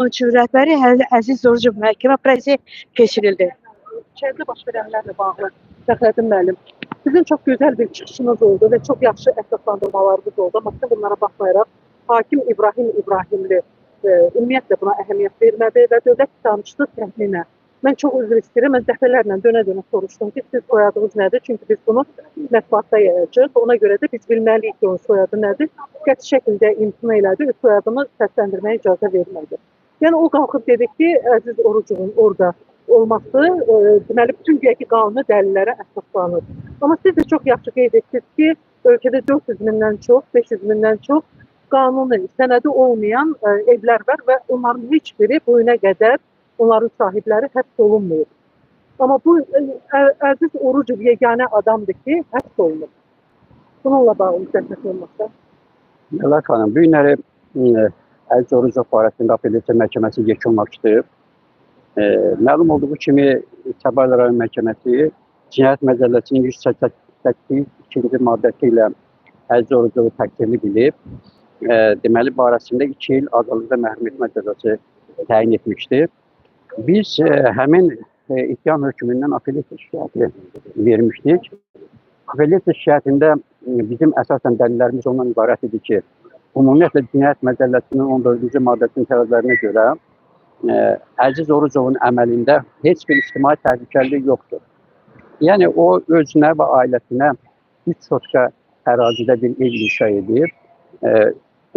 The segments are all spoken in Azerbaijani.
Üçün rəhbəri Əziz Orucov məhkəmə prosesi keçirildi. Şəhərdə baş verənlərlə bağlı Fəxrəddin müəllim, sizin çox gözəl bir çıxışınız oldu və çox yaxşı əsaslandırmalarınız oldu. Amma bunlara baxmayaraq, hakim İbrahim İbrahimli ümumiyyətlə buna əhəmiyyət vermədi və dövlət ittihamçısı təxminə. Mən çox üzr istəyirəm, mən dəfələrlə dönə-dönə soruşdum ki, siz soyadınız nədir? Çünki biz bunu mətbuatda yayacağıq. Ona görə də biz bilməliyik ki, onun soyadı nədir? Qəti şəkildə imtina elədi, soyadını səsləndirməyə icazə vermədi. Yəni o qalxıb dedi ki, Əziz Orucovun orada olması deməli bütün güya qanuni dəlillərə əsaslanır. Amma siz də çox yaxşı qeyd etdiniz ki, ölkədə 400 mindən çox, 500 mindən çox qanuni sənədi olmayan evlər var və onların heç biri bu günə qədər onların sahibləri həbs olunmuyor. Amma bu Əziz Orucov yeganə adamdır ki, həbs olunur. Bununla bağlı zəhmət olmasa. Mələk xanım, bu günləri Əziz Orucov barəsində apellyasiya məhkəməsi yekunlaşdı. Məlum olduğu kimi Səbail rayon məhkəməsi Cinayət Məcəlləsinin 188-2-ci maddəsi ilə Əziz Orucovu təqsirli bilib, deməli barəsində 2 il azadlıqdan məhrum etmə cəzası təyin etmişdir. Biz həmin ittiham hökmündən apellyasiya şikayəti vermişdik. Apellyasiya şikayətində bizim əsasən dəlillərimiz ondan ibarət idi ki, ümumiyyətlə Cinayət Məcəlləsinin 14-cü maddəsinin tələblərinə görə Əziz Orucovun əməlində heç bir ictimai təhlükəlilik yoxdur. Yəni o özünə və ailəsinə 3 sotka ərazidə bir ev inşa edir.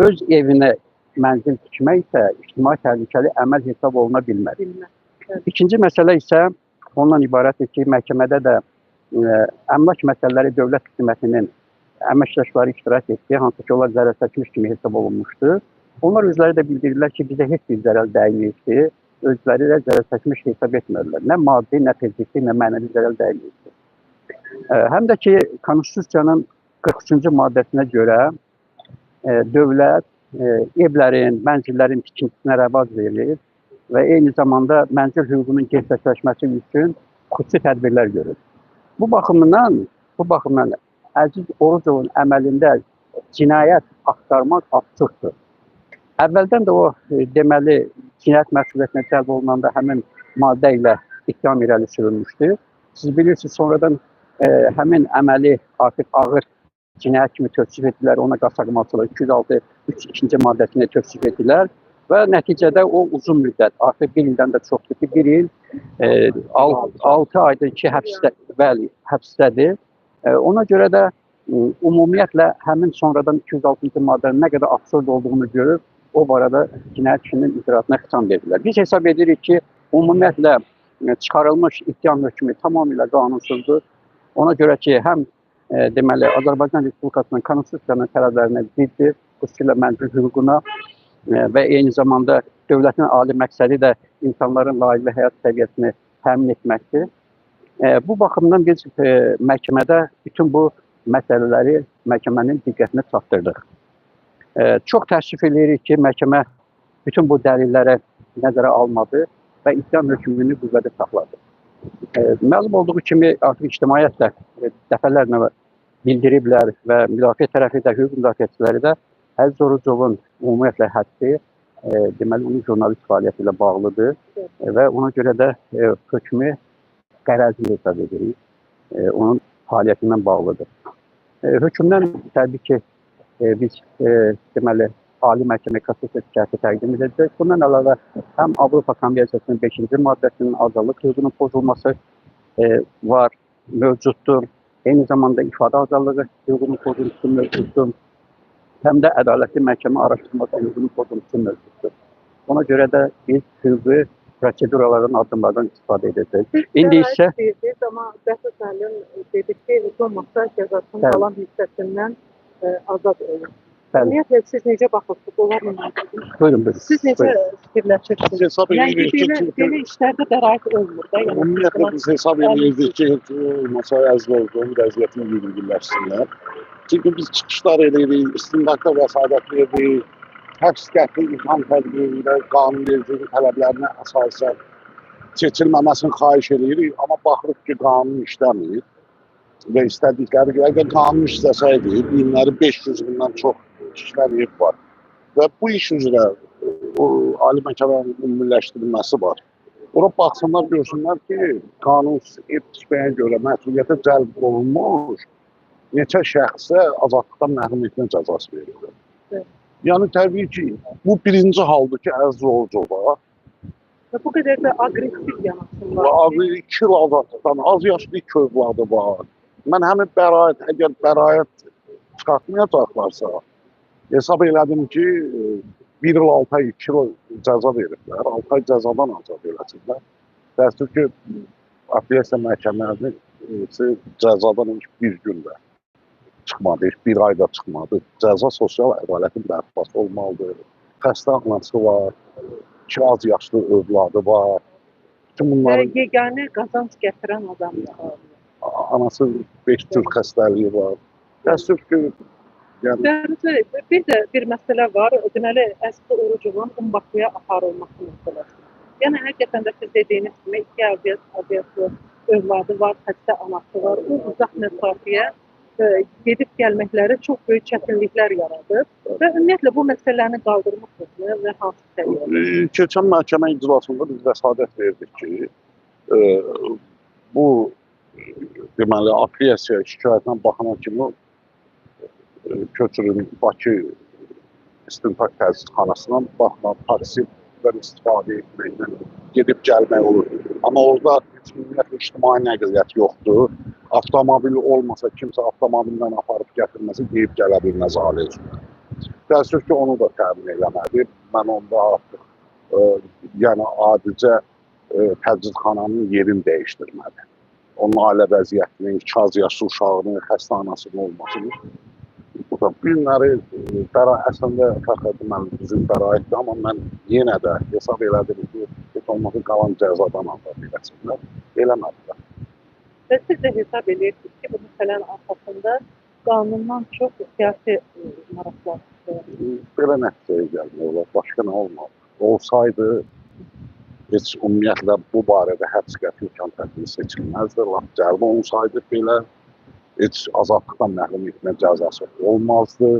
Öz evinə mənzil tikmək isə ictimai təhlükəli əməl hesab oluna bilməz. İkinci məsələ isə ondan ibarətdir ki, məhkəmədə də əmlak məsələləri dövlət xidmətinin əməkdaşları iştirak etdi, hansı ki, onlar zərər çəkmiş kimi hesab olunmuşdur. Onlar özləri də bildirirlər ki, bizə heç bir zərər dəyməyibdir, özləri də zərər çəkmiş hesab etmirlər. Nə maddi, nə fiziki, nə mənəvi zərər dəyməyibdir. Həm də ki, Konstitusiyanın 43-cü maddəsinə görə dövlət evlərin, mənzillərin tikintisinə rəvac verilir və eyni zamanda mənzil hüququnun gerçəkləşməsi üçün xüsusi tədbirlər görür. Bu baxımdan Əziz Orucovun əməlində cinayət axtarmaq absurddur. Əvvəldən də o deməli cinayət məsuliyyətinə cəlb olunanda həmin maddə ilə ittiham irəli sürülmüşdü. Siz bilirsiniz, sonradan həmin əməli artıq ağır cinayət kimi tövsif etdilər, ona qasaqlanmaçılar 206-3-2-ci maddəsində tövsif etdilər və nəticədə o uzun müddət, artıq 1 ildən də çoxdur ki, 1 il 6 aydır ki, həbsdədir. Ona görə də ümumiyyətlə həmin sonradan 206-cı maddənin nə qədər absurd olduğunu görüb, o barədə cinayət işinin icraatına xitam verdilər. Biz hesab edirik ki, ümumiyyətlə çıxarılmış ittiham hökmü tamamilə qanunsuzdur. Ona görə ki, həm deməli Azərbaycan Respublikasının Konstitusiyanın tələblərinə ziddir, xüsusilə mənzil hüququna və eyni zamanda dövlətin ali məqsədi də insanların layiqli həyat səviyyəsini təmin etməkdir. Bu baxımdan biz məhkəmədə bütün bu məsələləri məhkəmənin diqqətinə çatdırdıq. Çox təəssüf edirik ki, məhkəmə bütün bu dəlilləri nəzərə almadı və ittiham hökmünü qüvvədə saxladı. Məlum olduğu kimi artıq ictimaiyyət də dəfələrlə bildiriblər və müdafiə tərəfi də, hüquq müdafiəçiləri də Əziz Orucovun ümumiyyətlə həbsi deməli onun jurnalist fəaliyyəti ilə bağlıdır və ona görə də hökmü qərəzli hesab edirik, onun fəaliyyətindən bağlıdır. Hökmdən təbii ki, biz deməli Ali Məhkəmə Kassasiya şikayəti təqdim edəcək. Bundan əlavə həm Avropa Konvensiyasının 5-ci maddəsinin azadlıq hüququnun pozulması var, mövcuddur. Eyni zamanda ifadə azadlığı hüququnun pozulması mövcuddur. Həm də ədalətli məhkəmə araşdırması hüququnun pozulması mövcuddur. Ona görə də biz hüquqi proseduraların addımlardan istifadə edəcək. İndi isə amma Bəhruz müəllim dedi ki, heç olmazsa cəzasının qalan hissəsindən azad olur. Ümumiyyətlə siz necə baxırsınız? Onlar münasibət? Buyurun, buyurun. Siz necə fikirləşirsiniz? Yəni belə işlərdə bəraət olmur da. Ümumiyyətlə biz hesab edirdik ki, olmasa Əziz Orucovun vəziyyətini yüngülləşsinlər. Çünki biz çıxışlar edirik, istintaqda vəsadət edirik, həbs qəti imkan tədbiri ilə qanunvericiliyin tələblərinə əsasən seçilməməsini xahiş edirik. Amma baxırıq ki, qanun işləmir və istədikləri ki, əgər qanun işləsəydi, günləri 500 bindən çox işlər var. Və bu iş üzrə o ali məhkəmənin ümumiləşdirilməsi var. Ora baxsınlar, görsünlər ki, qanunsuz etişməyə görə məsuliyyətə cəlb olunmuş neçə şəxsə azadlıqdan məhrum etmə cəzası verilir. Evet. Yəni təbii ki, bu birinci haldır ki, Əziz Orucova Və bu qədər də aqressiv yanaşırlar. abi 2 il azadlıqdan az yaşlı 2 övladı var. Mən həmin bəraət, əgər bəraət çıxartmayacaqlarsa, hesab elədim ki, 1 il 6 ay, 2 il cəza veriblər, 6 ay cəzadan azad eləsinlər. Təəssüf ki, apellyasiya məhkəmələrinin cəzadan ilk bir gündə çıxmadı, ilk bir ayda çıxmadı. Cəza sosial ədalətin bərpası olmalıdır. Xəstə anası var, 2 az yaşlı övladı var. Bütün Və bunların yeganə qazanc gətirən adamdır. anası 5 cür xəstəliyi var. Təəssüf ki, yəni Bəli, bir də bir məsələ var. Deməli, Əziz Orucovun Bakıya aparılması məsələsi. Yəni həqiqətən də siz dediyiniz kimi 2 aidiyyatlı övladı var, xəstə anası var. O uzaq məsafəyə gedib gəlməkləri çox böyük çətinliklər yaradır. Və ümumiyyətlə bu məsələni qaldırmışsınız və hansı səviyyədə? keçən məhkəmə iclasında biz vəsadət verdik ki, bu deməli apellyasiya şikayətinə baxan kimi köçürün Bakı İstintaq Tədqiqatxanasından baxma taksidən istifadə etməklə gedib gəlmək olur. Amma orada heç ümumiyyətlə ictimai nəqliyyat yoxdur. Avtomobil olmasa kimsə avtomobillə aparıb gətirməsi deyib gələ bilməz ailə üzrə. Təəssüf ki, onu da təmin eləmədi. Mən onda artıq yəni adicə tədqiqatxananın yerini dəyişdirmədi. Onun ailə vəziyyətinin, 2 az yaşlı uşağının, xəstə anasının olmasını. Bu da bu günləri əslində fəxrəddin müəllim bizim bəraətdir, amma mən yenə də hesab elədim ki, heç olmasa qalan cəzadan azad eləsinlər. Eləmədilər. Və siz də hesab edirsiniz ki, bu məsələnin arxasında qanundan çox siyasi maraqlar var. Belə nəticəyə gəlmək olar, başqa nə olmalı? Olsaydı, heç ümumiyyətlə bu barədə həbs qəti imkan tədbiri seçilməzdi. Lap cəlb olsaydı belə, heç azadlıqdan məhrum etmə cəzası olmazdı.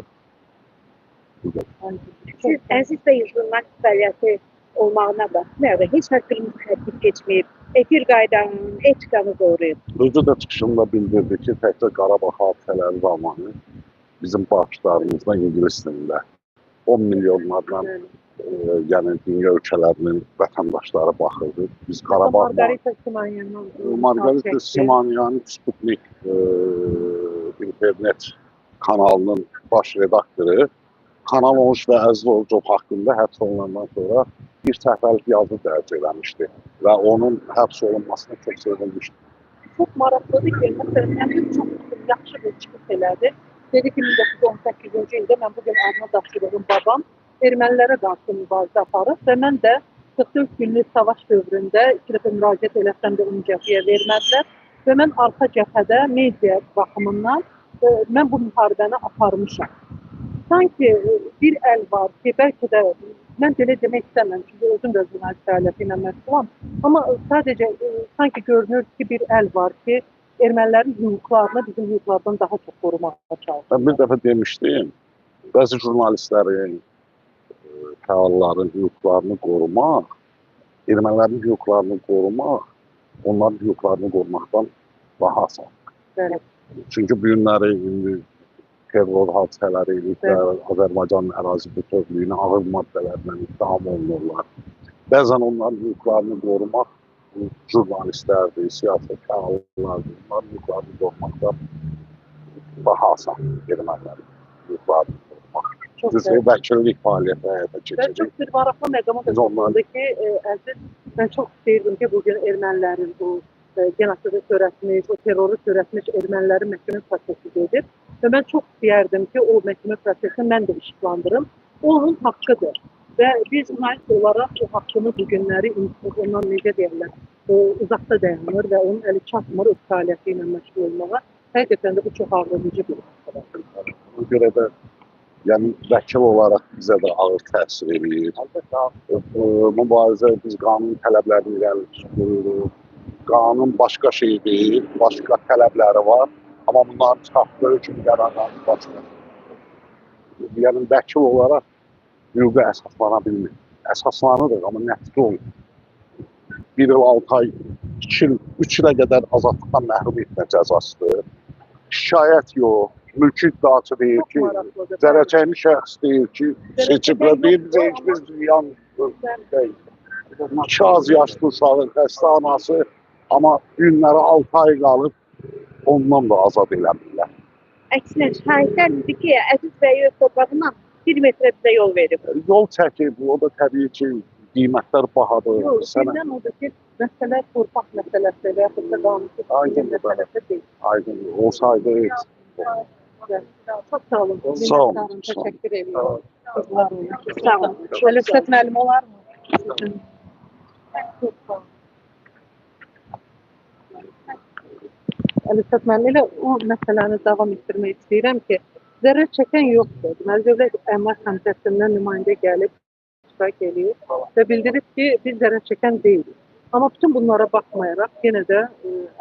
Siz Əziz bəy jurnalist fəaliyyəti olmağına baxmayaraq heç haqqınız həddi keçməyib, efir qaydanın, etikanı qoruyub. Özü də çıxışında bildirdi ki, təkcə Qarabağ hadisələri zamanı bizim baxışlarımızda ingilis dilində 10 milyonlarla yəni dünya ölkələrinin vətəndaşları baxırdı. Biz Qarabağ Margarita Simonyanın Sputnik internet kanalının baş redaktoru Kanal 13 və Əziz Orucov haqqında həbs olunandan sonra bir səfərlik yazı dərc eləmişdi və onun həbs olunmasına çox sevinmişdi. Çox maraqlıdır ki, məsələn, həmin çox yaxşı bir çıxış elədi. Dedi ki, 1918-ci ildə mən bugün adına daşıdığım babam ermənilərə qarşı mübarizə aparıb və mən də 44 günlük savaş dövründə 2 dəfə müraciət eləsəm də onu cəbhəyə vermədilər və mən arxa cəbhədə media baxımından mən bu müharibəni aparmışam. Sanki bir əl var ki, bəlkə də mən belə demək istəmirəm, çünki özüm də jurnalist fəaliyyəti ilə məşğulam, amma sadəcə sanki görünür ki, bir əl var ki, ermənilərin hüquqlarını bizim hüquqlardan daha çox qorumağa çalışır. Mən bir dəfə demişdim, bəzi jurnalistlərin, fəalların hüquqlarını qorumaq, ermənilərin hüquqlarını qorumaq, onların hüquqlarını qorumaqdan daha asan. Evet. Çünki bu günləri indi terror hadisələri, Azərbaycanın ərazi bütövlüyünə ağır maddələrlə ittiham olunurlar. Bəzən onların hüquqlarını qorumaq jurnalistlərdir, siyasi fəallardır. Onların hüquqlarını qorumaqdan daha asan ermənilərin hüquqlarını qorumaq. Biz vəkillik fəaliyyəti həyata Və keçirik. çox bir maraqlı məqama da çıxdı ki, Əziz, mən çox istəyirdim ki, bugün ermənilərin bu genosidu törətmiş, o terroru törətmiş ermənilərin məhkəmə prosesi gedir. Və mən çox istəyərdim ki, o məhkəmə prosesini mən də işıqlandırım. O onun haqqıdır. Və biz jurnalist olaraq o haqqını bu günləri ondan necə deyirlər, uzaqda dayanır və onun əli çatmır öz fəaliyyəti ilə məşğul olmağa. Həqiqətən də bu çox ağrıdıcı bir məsələdir. Ona görə də yəni vəkil olaraq bizə də ağır təsir edir. Mübarizə biz qanun tələblərini irəli tuturuq. Qanun başqa şeydir, başqa tələbləri var. Amma bunların çıxartdığı üçün qərarları başqa. Yəni vəkil olaraq hüquqa əsaslana bilmir. əsaslanırıq, amma nəticə olmur. 1 il 6 ay, 2 il, 3 ilə qədər azadlıqdan məhrum etmə cəzasıdır. Şikayət yox, mülki iddiaçı deyir Çox ki, maraqlıdır. zərər çəkmiş şəxs deyir ki, seçiblər deyir, bizə heç bir ziyan deyil. 2 az yaşlı uşağın xəstə anası, amma günləri 6 ay qalıb, ondan da azad eləmirlər. Əksinə şahidlər dedi ki, Əziz bəy öz torpağından 1 metrə bizə yol verib. Yol çəkib, o da təbii ki, qiymətlər bahadır. Yox, bizdən odur ki, məsələ torpaq məsələsi və yaxud da qanunsuz Aydın məsələsi deyil. Aydın olsaydı heç. Çox sağ olun. Sağ olun. Təşəkkür edirəm. Qızlar olun. Sağ olun. Əlifsət müəllim olar mı? Sizin. Çox sağ olun. Əlifsət müəllim, elə o məsələni davam etdirmək istəyirəm ki, zərər çəkən yoxdur. Deməli, Dövlət Əmlak Komitəsindən nümayəndə gəlib, iştirak edir və bildirib ki, biz zərər çəkən deyilik. Amma bütün bunlara baxmayaraq, yenə də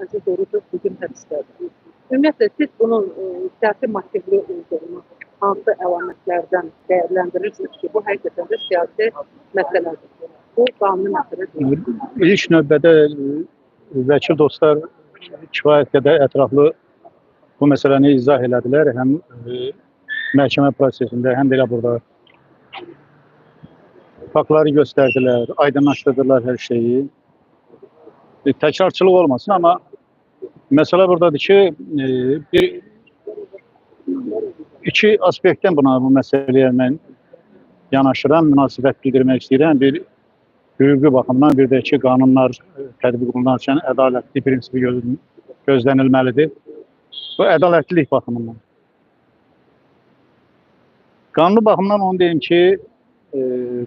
Əziz Orucov bugün həbsdədir. Ümumiyyətlə, siz bunun siyasi motivli olduğunu hansı əlamətlərdən dəyərləndirirsiniz ki, bu həqiqətən də siyasi məsələdir. Bu qanuni məsələ deyil. İlk növbədə vəkil dostlar kifayət qədər ətraflı bu məsələni izah elədilər. Həm məhkəmə prosesində, həm də elə burada faktları göstərdilər, aydınlaşdırdılar hər şeyi. Təkrarçılıq olmasın, amma məsələ buradadır ki, iki aspektdən bu məsələyə mən yanaşıram, münasibət bildirmək istəyirəm. Bir, hüquqi baxımdan, bir də ki, qanunlar tətbiq olunarkən ədalətli prinsipi gözlənilməlidir. Bu, ədalətlilik baxımından. Qanun baxımdan onu deyim ki,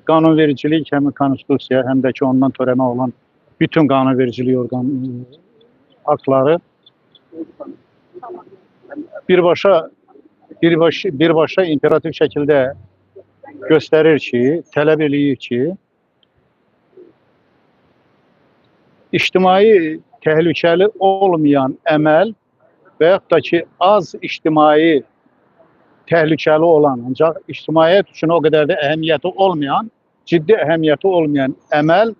qanunvericilik həm konstitusiya, həm də ki, ondan törəmə olan bütün qanunvericilik orqan aktları birbaşa imperativ şəkildə göstərir ki, tələb eləyir ki, ictimai təhlükəli olmayan əməl və yaxud da ki, az ictimai təhlükəli olan, ancaq ictimaiyyət üçün o qədər də əhəmiyyəti olmayan, ciddi əhəmiyyəti olmayan əməl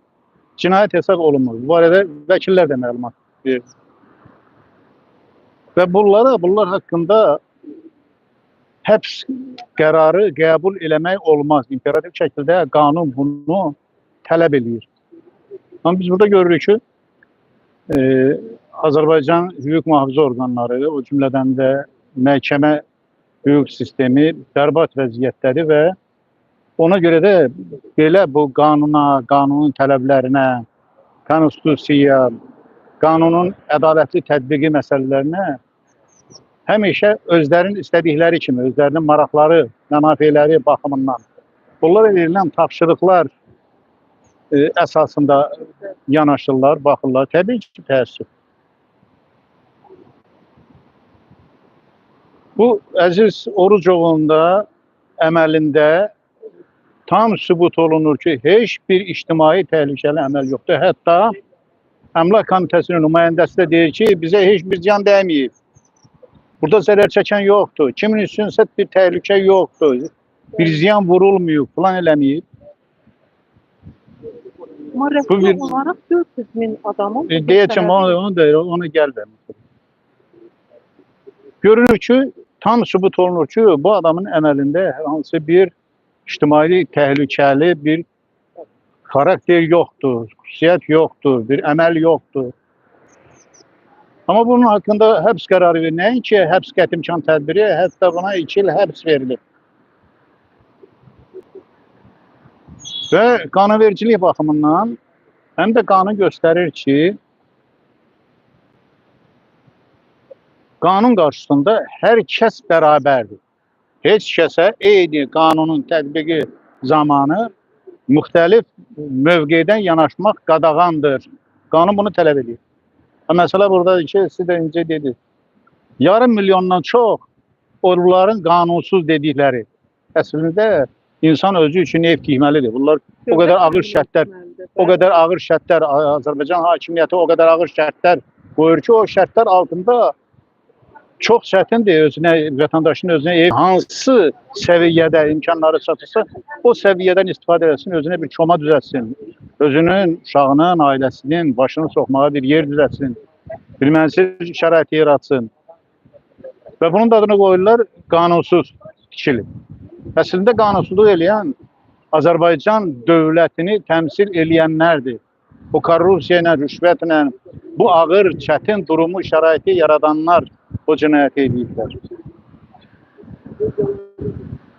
cinayət hesab olunmur. Bu barədə vəkillər də məlumat verir. Və bunlar haqqında həbs qərarı qəbul eləmək olmaz. İmperativ şəkildə qanun bunu tələb edir. Amma biz burada görürük ki, Azərbaycan hüquq mühafizə orqanları, o cümlədən də məhkəmə hüquq sistemi bərbad vəziyyətdədir və ona görə də belə bu qanuna, qanunun tələblərinə, konstitusiyaya, qanunun ədalətli tətbiqi məsələlərinə həmişə özlərinin istədikləri kimi, özlərinin maraqları, mənafeləri baxımından bunlar verilən tapşırıqlar əsasında yanaşırlar, baxırlar. Təbii ki, təəssüf. Bu, Əziz Orucovun da əməlində tam sübut olunur ki, heç bir ictimai təhlükəli əməl yoxdur. Hətta Əmlak Komitəsinin nümayəndəsi də deyir ki, bizə heç bir ziyan dəyməyib. Burada zərər çəkən yoxdur. Kimin üçünsə bir təhlükə yoxdur. Bir ziyan vurulmuyub, plan eləməyib. Amma rəsmi olaraq 400 min adamın... Deyəcəm, onu gəlməm. Görünür ki, tam sübut olunur ki, bu adamın əməlində hansı bir ictimai təhlükəli bir karakter yoxdur, xüsusiyyət yoxdur, bir əməl yoxdur. Amma bunun haqqında həbs qərarı verir. Nəinki həbs qəti imkan tədbiri, hətta buna 2 il həbs verilir. Və qanunvericilik baxımından həm də qanun göstərir ki, qanun qarşısında hər kəs bərabərdir. Heç kəsə eyni qanunun tətbiqi zamanı müxtəlif mövqedən yanaşmaq qadağandır. Qanun bunu tələb edir. Məsələ buradadır ki, siz də incə dediniz. Yarım milyondan çox onların qanunsuz dedikləri. Əslində insan özü üçün ev tikməlidir. Bunlar o qədər ağır şərtlər, Azərbaycan hakimiyyəti o qədər ağır şərtlər qoyur ki, o şərtlər altında çox çətindir özünə, vətəndaşın özünə ev hansı səviyyədə imkanları çatırsa, o səviyyədən istifadə etsin, özünə bir koma düzəltsin. Özünün, uşağının, ailəsinin başını soxmağa bir yer düzəltsin. Bir mənzil şəraiti yaratsın. Və bunun da adını qoyurlar qanunsuz tikili. Əslində qanunsuzluq eləyən Azərbaycan dövlətini təmsil eləyənlərdir. O korrupsiya ilə, rüşvətlə, bu ağır, çətin durumu, şəraiti yaradanlar o cinayəti ediblər.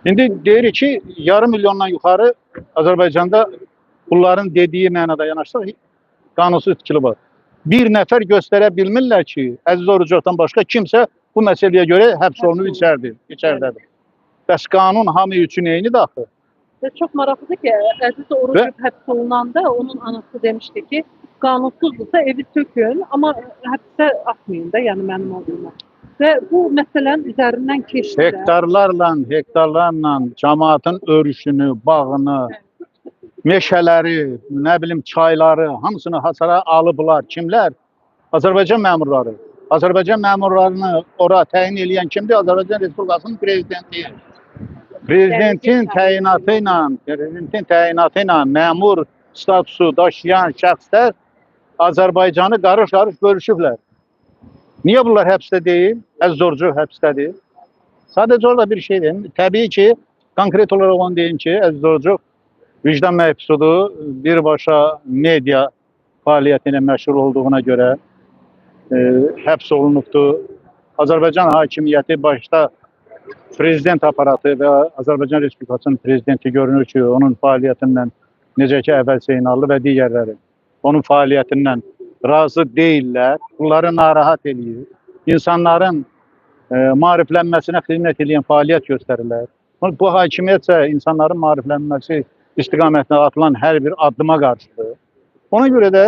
İndi deyirik ki, yarım milyondan yuxarı Azərbaycanda bunların dediyi mənada yanaşsaq, qanunsuz tikili var. Bir nəfər göstərə bilmirlər ki, Əziz Orucovdan başqa kimsə bu məsələyə görə həbs olunub içərdədir. Bəs qanun hamı üçün eyni daxil. Ve çok maraqlıdır ki, Əziz Orucov həbs olunanda onun anası demişti ki, qanunsuzdursa evi sökün, ama həbsə atmayın da, yəni mənim oğluma. Və bu məsələnin üzərindən keçdi. Hektarlarla cəmaatın örüşünü, bağını, meşələri, nə bilim çayları, hamısını hasara alıblar. Kimlər? Azərbaycan məmurları. Azərbaycan məmurlarını ora təyin edən kimdir? Azərbaycan Respublikasının prezidenti. Prezidentin təyinatı ilə məmur statusu daşıyan şəxslər Azərbaycanı qarış-qarış bölüşüblər. Niyə bunlar həbsdə deyil? Əziz Orucov həbsdədir. Sadəcə orada bir şey deyim. Təbii ki, konkret olaraq onu deyim ki, Əziz Orucov vicdan məhbusudur. Birbaşa media fəaliyyəti ilə məşğul olduğuna görə həbs olunubdur. Azərbaycan hakimiyyəti başda prezident aparatı və Azərbaycan Respublikasının prezidenti görünür ki, onun fəaliyyətindən necə ki, Əvəl Zeynallı və digərləri onun fəaliyyətindən razı deyirlər. Bunları narahat edir. İnsanların maariflənməsinə xidmət edən fəaliyyət göstərirlər. Bu hakimiyyət isə insanların maariflənməsi istiqamətində atılan hər bir addıma qarşıdır. Ona görə də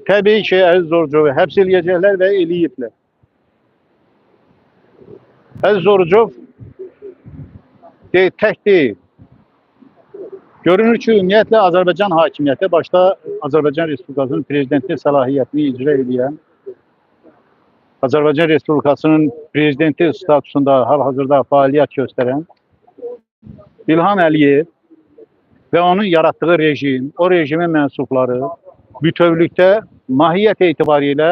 təbii ki, Əziz Orucovu həbs eləyəcəklər və eləyiblər. Əziz Orucov tək deyil. Görünür ki, ümumiyyətlə Azərbaycan hakimiyyəti başda Azərbaycan Respublikasının prezidenti səlahiyyətini icra edən, Azərbaycan Respublikasının prezidenti statusunda hal-hazırda fəaliyyət göstərən İlham Əliyev və onun yaratdığı rejim, o rejimin mənsubları bütövlükdə mahiyyət etibarilə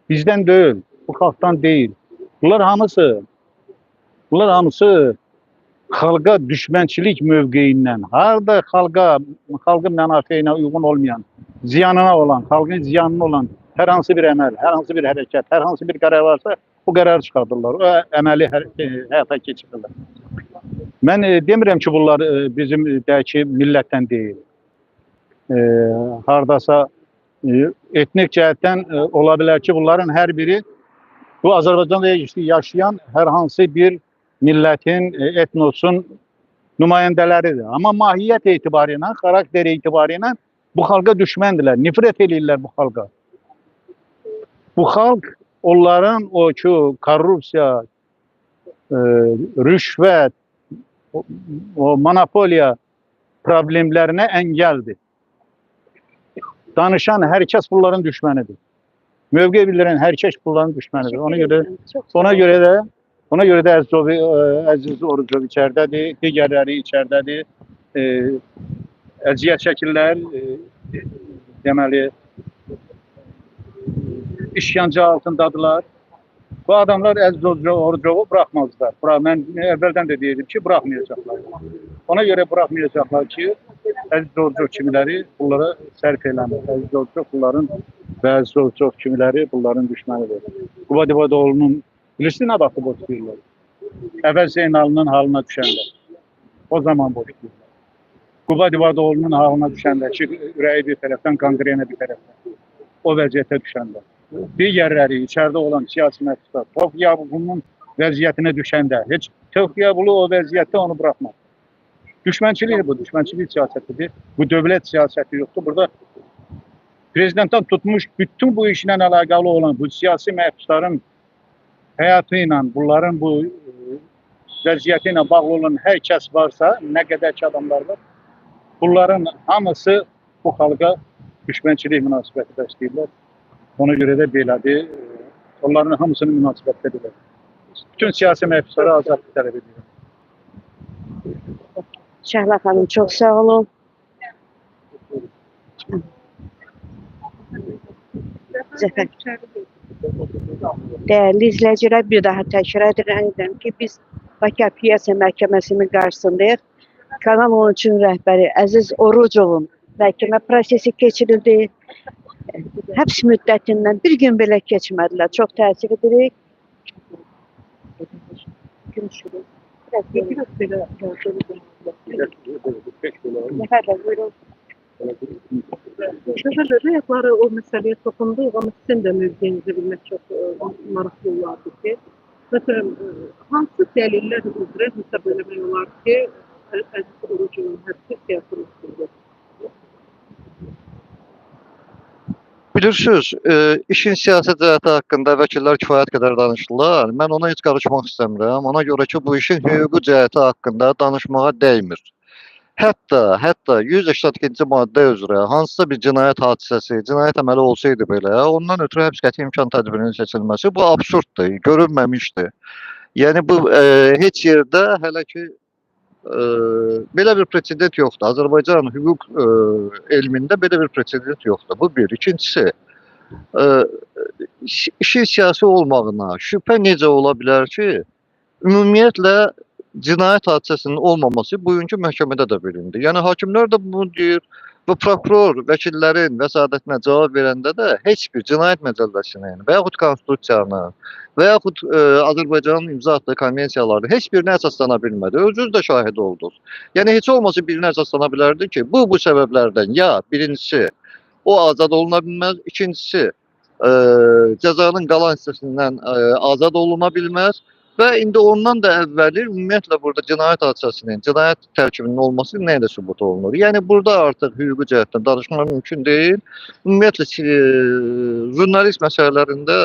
bizdən deyil, bu xalqdan deyil. Bunlar hamısı xalqa düşmənçilik mövqeyindən, harada xalqın mənafeyinə uyğun olmayan, ziyanına olan, xalqın ziyanına olan hər hansı bir əməl, hər hansı bir hərəkət, hər hansı bir qərar varsa, bu qərarı çıxardırlar, o əməli həyata keçirirlər. Mən demirəm ki, bunlar bizim dəki millətdən deyil. Haradasa etnik cəhətdən ola bilər ki, bunların hər biri bu Azərbaycanda yaşayan hər hansı bir millətin, etnosun nümayəndələridir. Amma mahiyyət etibarıyla, xarakter etibarıyla bu xalqa düşməndirlər, nifrət edirlər bu xalqa. Bu xalq onların o ki, korrupsiya, rüşvət, o monopoliya problemlərinə əngəldir. Danışan hər kəs bunların düşmənidir. Mövqe bildirən hər kəs bunların düşmənidir. Ona görə də Əziz Orucov içərdədir, digərləri içərdədir. Əziyyət çəkirlər, deməli, işgəncə altındadılar. Bu adamlar Əziz Orucovu buraxmazlar. Mən əvvəldən də deyirdim ki, buraxmayacaqlar. Ona görə buraxmayacaqlar ki, Əziz Orucov kimiləri bunlara sərf eləmir. Əziz Orucov bunların və Əziz Orucov kimiləri bunların düşmənidir. Quba Divadoğlu'nun bilirsin nə vaxtı boş deyirlər? Əvəl Zeynalının halına düşənlər. O zaman boş deyirlər. Quba Divadoğlu'nun halına düşənlər ki, ürəyi bir tərəfdən, qanqrena bir tərəfdən. O vəziyyətə düşənlər. Digərləri, içəridə olan siyasi məhbuslar, Toxyabulunun vəziyyətinə düşəndə, heç Toxyabulu o vəziyyətdə onu buraxmaz. Düşmənçilik bu, düşmənçilik siyasətidir. Bu dövlət siyasəti yoxdur. Burada prezidentdən tutmuş bütün bu işlə əlaqəli olan bu siyasi məhbusların həyatı ilə, bunların bu vəziyyəti ilə bağlı olan hər kəs varsa, nə qədər ki adamlar var, bunların hamısı bu xalqa düşmənçilik münasibəti bəsləyirlər. Ona görə də belədir. Onların hamısının münasibətdə belədir. Bütün siyasi məhbuslara azadlıq tələb edirəm. Şəhla xanım çox sağ olun. Zəfər. Değerli izleyiciler, bir daha təkrar edirəm ki, biz Bakı Apellyasiya Məhkəməsinin qarşısındayıq. Kanal 13-ün rəhbəri Əziz Orucovun məhkəmə prosesi keçirildi. Həbs müddətindən bir gün belə keçmədilər. Çox təəssüf edirik. Görüşürüz. Biraz belə Zəfər, buyurun. Şəhərdə rəyətləri o məsələyə toxunduq, amma sizin də mövqeyinizi bilmək çox maraqlı olardı ki, məsələn, hansı dəlillər üzrə hesab eləmək olar ki, Əziz Orucovun həbsi siyasətdir? Bilirsiniz, işin siyasi cəhəti haqqında vəkillər kifayət qədər danışdılar. Mən ona heç qarışmaq istəmirəm. Ona görə ki, bu işin hüquqi cəhəti haqqında danışmağa dəymir. Hətta 182-ci maddə üzrə hansısa bir cinayət hadisəsi, cinayət əməli olsaydı belə, ondan ötürü həbs qəti imkan tədbirinin seçilməsi bu absurddur, görünməmişdir. Yəni bu heç yerdə hələ ki belə bir presedent yoxdur. Azərbaycan hüquq elmində belə bir presedent yoxdur. Bu bir. İkincisi, işin siyasi olmağına şübhə necə ola bilər ki, ümumiyyətlə cinayət hadisəsinin olmaması bugünkü məhkəmədə də bilindi. Yəni hakimlər də bunu deyir və prokuror vəkillərin vəsadətinə cavab verəndə də heç bir cinayət məcəlləsinin və yaxud konstitusiyanın və yaxud Azərbaycanın imza atdığı konvensiyalarda heç birinə əsaslana bilmədi. Özünüz də şahid oldunuz. Yəni heç olmasa birinə əsaslana bilərdi ki, bu səbəblərdən ya birincisi o azad oluna bilməz, ikincisi cəzanın qalan hissəsindən azad oluna bilməz. Və indi ondan da əvvəli ümumiyyətlə burada cinayət hadisəsinin, cinayət tərkibinin olması nə ilə sübut olunur? Yəni burada artıq hüquqi cəhətdən danışmaq mümkün deyil. Ümumiyyətlə jurnalist məsələlərində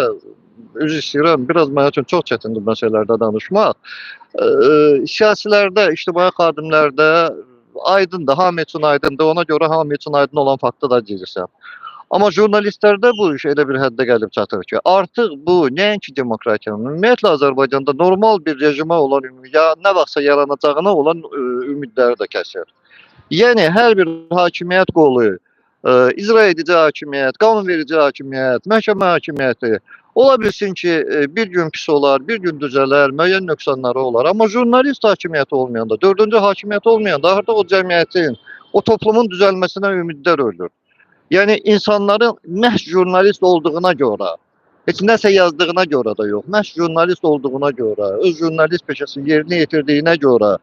üzr istəyirəm, biraz mənim üçün çox çətindir məsələlərdə danışmaq. Siyasilərdə, ictimai xadimlərdə aydındır, hamı üçün aydındır. Ona görə hamı üçün aydın olan faktı da deyirsən. Amma jurnalistlərdə bu iş elə bir həddə gəlib çatır ki, artıq bu nəinki demokratiyanın, ümumiyyətlə Azərbaycanda normal bir rejimə olan ya nə vaxtsa yaranacağına olan ümidləri də kəsir. Yəni hər bir hakimiyyət qolu, icra edici hakimiyyət, qanunverici hakimiyyət, məhkəmə hakimiyyəti ola bilsin ki, bir gün pis olar, bir gün düzələr, müəyyən nöqsanları olar. Amma jurnalist hakimiyyəti olmayanda, dördüncü hakimiyyət olmayanda artıq o cəmiyyətin, o toplumun düzəlməsinə ümidlər ölür. Yəni insanların məhz jurnalist olduğuna görə, heç nəsə yazdığına görə də yox, məhz jurnalist olduğuna görə, öz jurnalist peşəsini yerinə yetirdiyinə görə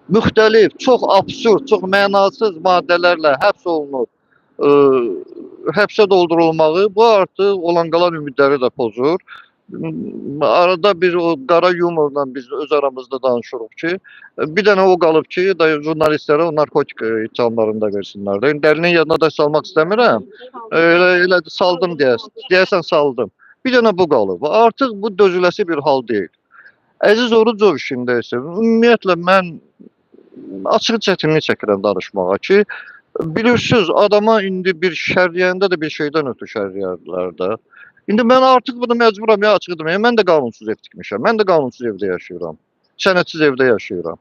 müxtəlif, çox absurd, çox mənasız maddələrlə həbs olunub, həbsə doldurulmağı bu artıq olan qalan ümidləri də pozur. Arada bir o qara yumorla biz öz aramızda danışırıq ki, bir dənə o qalıb ki, jurnalistlərə o narkotik ithamlarını da versinlər. Dəlinin yadına da salmaq istəmirəm. Elə saldım deyəsən saldım. Bir dənə bu qalıb. Artıq bu dözüləsi bir hal deyil. Əziz Orucov işində isə ümumiyyətlə mən açıq çətinlik çəkirəm danışmağa ki, bilirsiniz adama indi bir şərriyəndə də bir şeydən ötürü şərriyərlər də. İndi mən artıq bunu məcburam ya açıq deməyə. Mən də qanunsuz ev tikmişəm. Mən də qanunsuz evdə yaşayıram. Sənədsiz evdə yaşayıram.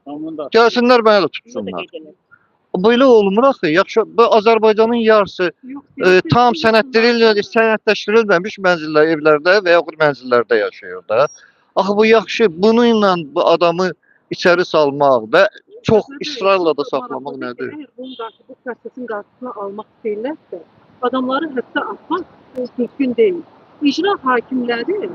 Gəlsinlər mənə də tutsunlar. Belə olmur axı. Yaxşı, bu Azərbaycanın yarısı tam sənədləşdirilməmiş mənzillər, evlərdə və yaxud mənzillərdə yaşayır da. Axı bu yaxşı. Bununla bu adamı içəri salmaq və çox israrla da saxlamaq nədir? Əgər bu prosesin qarşısını almaq istəyirlərsə, adamları həbsə atmaq düzgün deyil. İcra hakimləri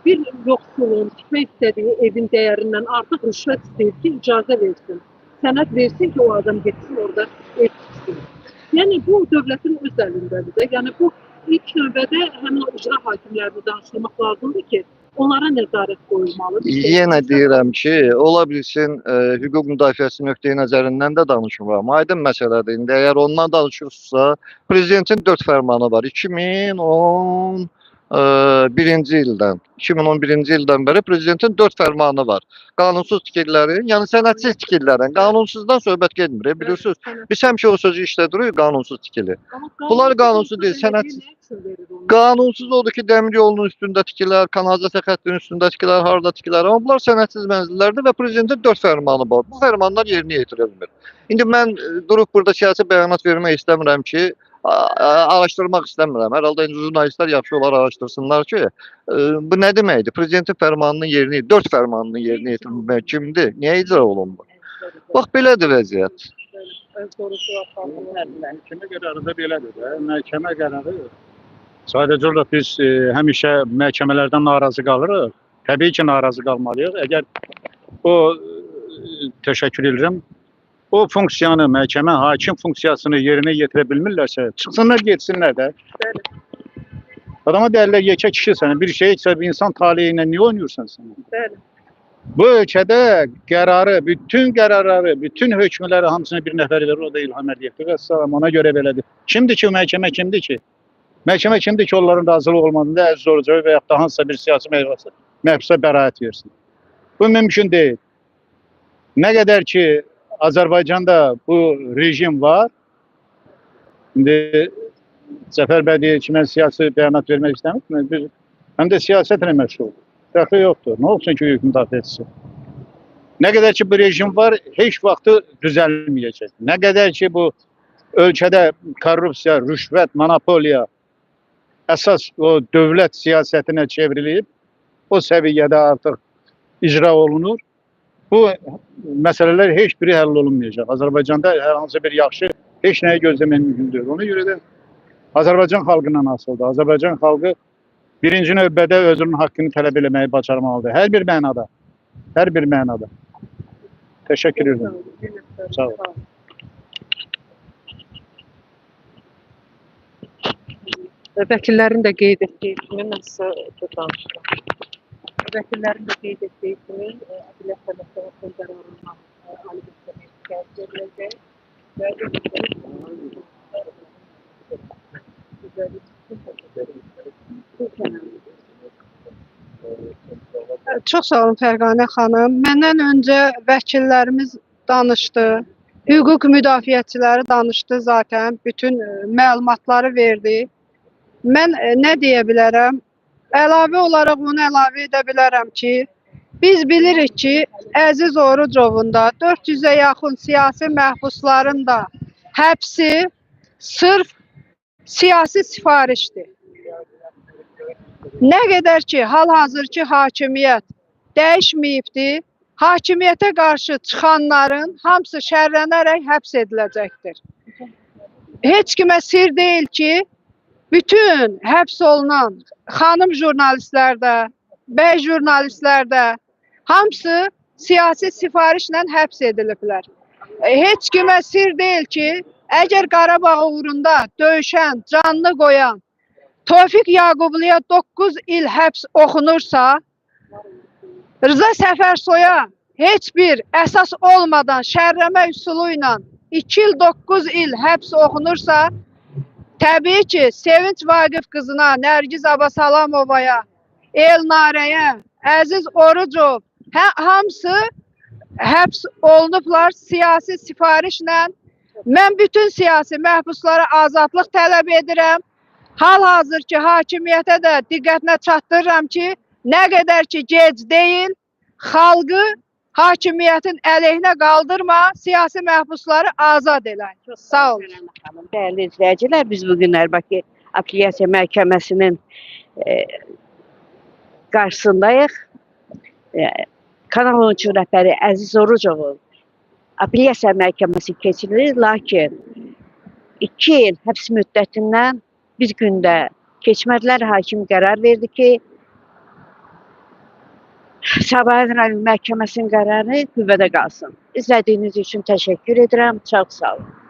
bir yoxsulun tikmək istədiyi evin dəyərindən artıq rüşvət istəyir ki, icazə versin. Sənəd versin ki, o adam getsin orada ev tiksin. Yəni bu dövlətin öz əlindədir də. Yəni bu ilk növbədə həmin o icra hakimlərini danışdırmaq lazımdır ki, onlara nəzarət qoyulmalıdır. Yenə deyirəm ki, ola bilsin hüquq müdafiəsi nöqteyi nəzərindən də danışmıram. Aydın məsələdir. İndi əgər ondan danışırsınızsa, prezidentin 4 fərmanı var. 2011-ci ildən. 2011-ci ildən bəri prezidentin 4 fərmanı var. Qanunsuz tikililərin, yəni sənədsiz tikililərin, qanunsuzdan söhbət getmir. Bilirsiniz, biz həmişə o sözü işlədirik, qanunsuz tikili. Bunlar qanunsuz deyil, sənədsiz. Qanunsuz odur ki, dəmir yolunun üstündə tikilər, kanalizasiya xəttinin üstündə tikilər, harda tikilər. Amma bunlar sənədsiz mənzillərdir və prezidentin 4 fərmanı var. Bu fərmanlar yerinə yetirilmir. İndi mən durub burada siyasi bəyanat vermək istəmirəm ki, araşdırmaq istəmirəm. Hər halda indi jurnalistlər yaxşı olar araşdırsınlar ki, bu nə deməkdir? Prezidentin fərmanının yerinə, 4 fərmanının yerinə yetirilmək kimdir? Niyə icra olunmur? Bax, belədir vəziyyət. Məhkəmə qərarı da belədir də. Məhkəmə qərarı sadəcə olaraq biz həmişə məhkəmələrdən narazı qalırıq. Təbii ki, narazı qalmalıyıq. Əgər o təşəkkür edirəm. O funksiyanı, məhkəmə, hakim funksiyasını yerinə yetirə bilmirlərsə, çıxsınlar, getsinlər də. Adama deyirlər, yekə kişisən, bir şey etsə, bir insan taleyi ilə niyə oynuyorsan sən? Bəli. Bu ölkədə qərarı, bütün qərarları, bütün hökmləri hamısını bir nəfər verir, o da İlham Əliyevdir və salam, ona görə belədir. Kimdir ki, məhkəmə kimdir ki? Məhkəmə kimdir ki, onların razılığı olmadığında Əziz Orucoy və yaxud da hansısa bir siyasi məhbusa bəraət versin? Bu mümkün deyil. Nə qədər ki, Azərbaycanda bu rejim var, indi Zəfər bəy deyir ki, mən siyasi bəyanat vermək istəmirəm, həm də siyasətlə məşğuldur. Dəxli yoxdur. Nə olsun ki, hüquq müdafiəçisi? Nə qədər ki, bu rejim var, heç vaxtı düzəlməyəcək. Nə qədər ki, bu ölkədə korrupsiya, rüşvət, monopoliya əsas o dövlət siyasətinə çevrilib, o səviyyədə artıq icra olunur. Bu məsələlər heç biri həll olunmayacaq. Azərbaycanda hər hansı bir yaxşı heç nəyi gözləmək mümkün deyil. Ona görə də Azərbaycan xalqından asılıdır. Azərbaycan xalqı birinci növbədə özünün haqqını tələb eləməyi bacarmalıdır. Hər bir mənada. Hər bir mənada. Təşəkkür edirəm. Sağ olun. Vəkillərin də qeyd etdiyi kimi, mən sizə danışıram. Vəkillərin də qeyd etdiyi kimi, Apellyasiya Məhkəməsinin qərarından Ali Məhkəməyə şikayət ediləcək və Çox sağ olun Fərqanə xanım. Məndən öncə vəkillərimiz danışdı. Hüquq müdafiəçiləri danışdı zaten. Bütün məlumatları verdi. Mən nə deyə bilərəm? Əlavə olaraq onu əlavə edə bilərəm ki, biz bilirik ki, Əziz Orucovun da 400-ə yaxın siyasi məhbusların da həbsi sırf siyasi sifarişdir. Nə qədər ki, hal-hazırki hakimiyyət dəyişməyibdir, hakimiyyətə qarşı çıxanların hamısı şərlənərək həbs ediləcəkdir. Heç kimə sir deyil ki, bütün həbs olunan xanım jurnalistlər də, bəy jurnalistlər də hamısı siyasi sifarişlə həbs ediliblər. Heç kimə sir deyil ki, əgər Qarabağ uğrunda döyüşən, canını qoyan Tofiq Yaqubluya 9 il həbs oxunursa, Rıza Səfərsoya heç bir əsas olmadan şərləmə üsulu ilə 2 il 9 il həbs oxunursa, təbii ki, Sevinç Vaqif qızına, Nərgiz Abbasalamovaya, Elnarəyə, Əziz Orucov hamısı həbs olunublar siyasi sifarişlə. Mən bütün siyasi məhbuslara azadlıq tələb edirəm. Hal-hazırki hakimiyyətə də diqqətinə çatdırıram ki, nə qədər ki gec deyil, xalqı hakimiyyətin əleyhinə qaldırma, siyasi məhbusları azad elə. Sağ olun. Değerli izleyiciler, biz bugünler Bakı Apellyasiya Məhkəməsinin qarşısındayıq. Kanal 13 rəhbəri Əziz Orucovun Apellyasiya Məhkəməsi keçirilir, lakin 2 il həbs müddətindən bir gündə keçmədilər. Hakim qərar verdi ki, Sabah Rayon Məhkəməsinin qərarı qüvvədə qalsın. İzlədiyiniz üçün təşəkkür edirəm. Çox sağ olun.